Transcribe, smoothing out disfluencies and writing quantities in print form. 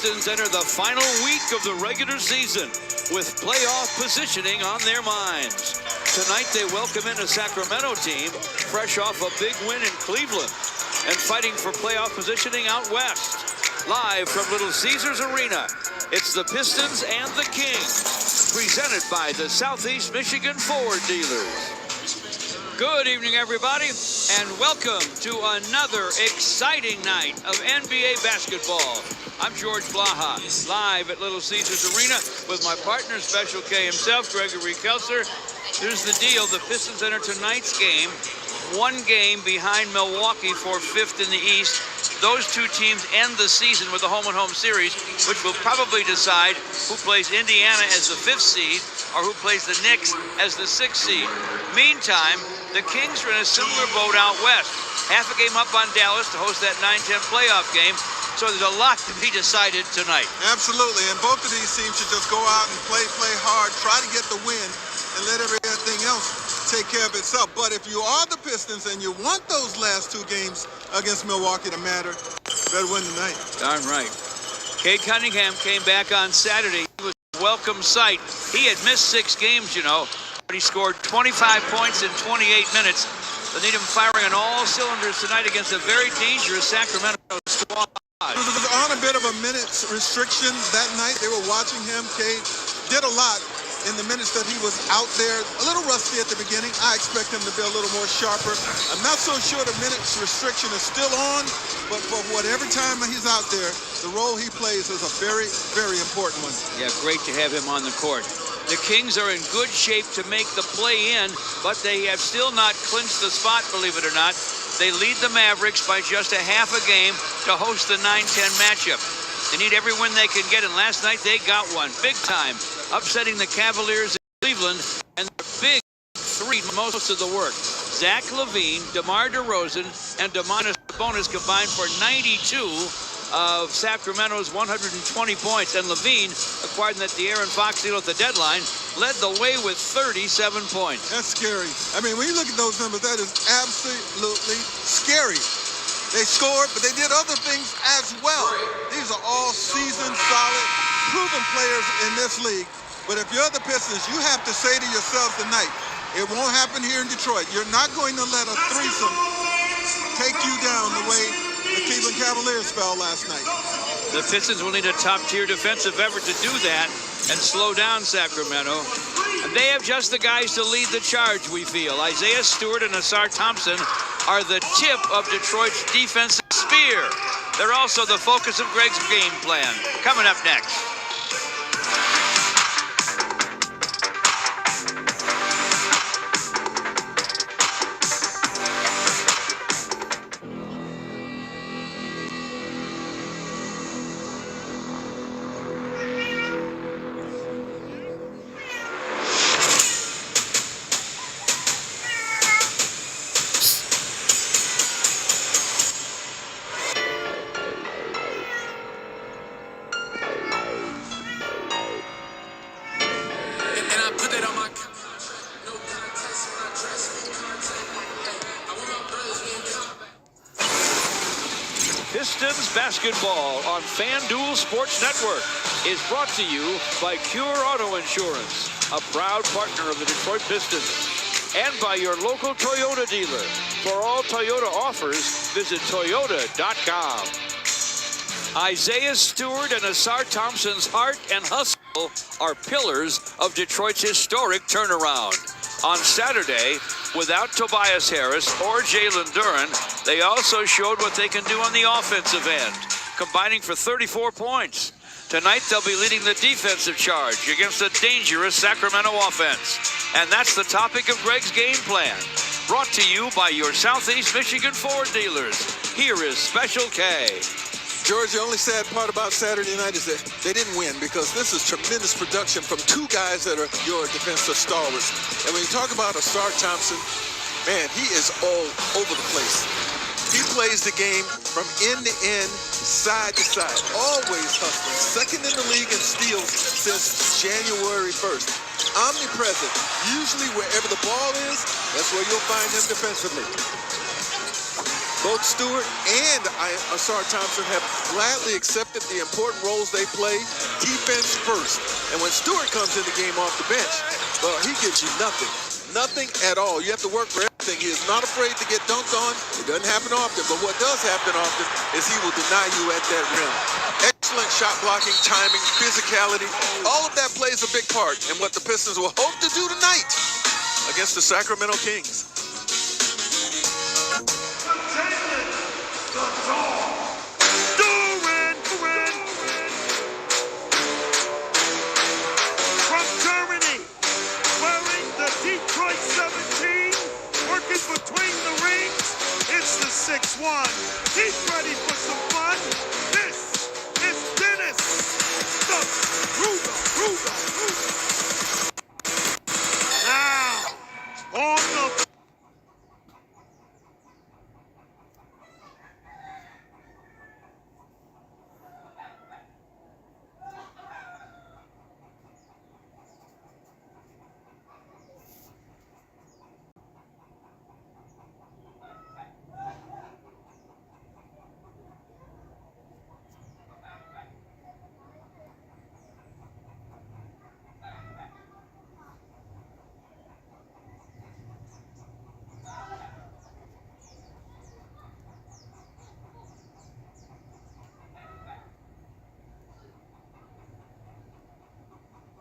Pistons enter the final week of the regular season with playoff positioning on their minds. Tonight they welcome in a Sacramento team fresh off a big win in Cleveland and fighting for playoff positioning out west. Live from Little Caesars Arena, it's the Pistons and the Kings, presented by the Southeast Michigan Ford dealers. Good evening, everybody, and welcome to another exciting night of NBA basketball. I'm George Blaha, live at Little Caesars Arena with my partner, Special K himself, Gregory Kelser. Here's the deal. The Pistons enter tonight's game, one game behind Milwaukee for fifth in the East. Those two teams end the season with a home-and-home series, which will probably decide who plays Indiana as the fifth seed or who plays the Knicks as the sixth seed. Meantime, the Kings are in a similar boat out west. Half a game up on Dallas to host that 9-10 playoff game. So there's a lot to be decided tonight. Absolutely, and both of these teams should just go out and play hard, try to get the win, and let everything else take care of itself. But if you are the Pistons and you want those last two games against Milwaukee to matter, better win tonight. Darn right. Cade Cunningham came back on Saturday. He was a welcome sight. He had missed 6 games, you know, but he scored 25 points in 28 minutes. They need him firing on all cylinders tonight against a very dangerous Sacramento squad. He was on a bit of a minutes restriction that night. They were watching him. Cade did a lot in the minutes that he was out there. A little rusty at the beginning. I expect him to be a little more sharper. I'm not so sure the minutes restriction is still on, but for whatever time he's out there, the role he plays is a very, very important one. Yeah, great to have him on the court. The Kings are in good shape to make the play-in, but they have still not clinched the spot, believe it or not. They lead the Mavericks by just a half a game to host the 9-10 matchup. They need every win they can get, and last night they got one, big time, upsetting the Cavaliers in Cleveland, and their big three most of the work. Zach LaVine, DeMar DeRozan, and Domantas Sabonis combined for 92 of Sacramento's 120 points, and LaVine, acquired that De'Aaron Fox deal at the deadline, led the way with 37 points. That's scary. I mean, when you look at those numbers, that is absolutely scary. They scored, but they did other things as well. These are all seasoned, solid, proven players in this league. But if you're the Pistons, you have to say to yourself tonight, it won't happen here in Detroit. You're not going to let a threesome take you down the way the Cleveland Cavaliers fell last night. The Pistons will need a top-tier defensive effort to do that and slow down Sacramento. And they have just the guys to lead the charge, we feel. Isaiah Stewart and Ausar Thompson are the tip of Detroit's defensive spear. They're also the focus of Greg's game plan. Coming up next. Pistons basketball on FanDuel Sports Network is brought to you by Cure Auto Insurance, a proud partner of the Detroit Pistons, and by your local Toyota dealer. For all Toyota offers, visit Toyota.com. Isaiah Stewart and Ausar Thompson's heart and hustle are pillars of Detroit's historic turnaround. On Saturday, without Tobias Harris or Jalen Duren, they also showed what they can do on the offensive end, combining for 34 points. Tonight, they'll be leading the defensive charge against a dangerous Sacramento offense. And that's the topic of Greg's game plan. Brought to you by your Southeast Michigan Ford dealers. Here is Special K. George, the only sad part about Saturday night is that they didn't win, because this is tremendous production from two guys that are your defensive stalwarts. And when you talk about Ausar Thompson, man, he is all over the place. He plays the game from end to end, side to side, always hustling. Second in the league in steals since January 1st. Omnipresent. Usually wherever the ball is, that's where you'll find him defensively. Both Stewart and Asar Thompson have gladly accepted the important roles they play, defense first. And when Stewart comes in the game off the bench, well, he gives you nothing. Nothing at all. You have to work for everything. He is not afraid to get dunked on. It doesn't happen often, but what does happen often is he will deny you at that rim. Excellent shot blocking, timing, physicality. All of that plays a big part in what the Pistons will hope to do tonight against the Sacramento Kings. From Germany, wearing the Detroit 17, working between the rings, it's the 6'1". He's ready for some fun. This is Dennis, the Ruger.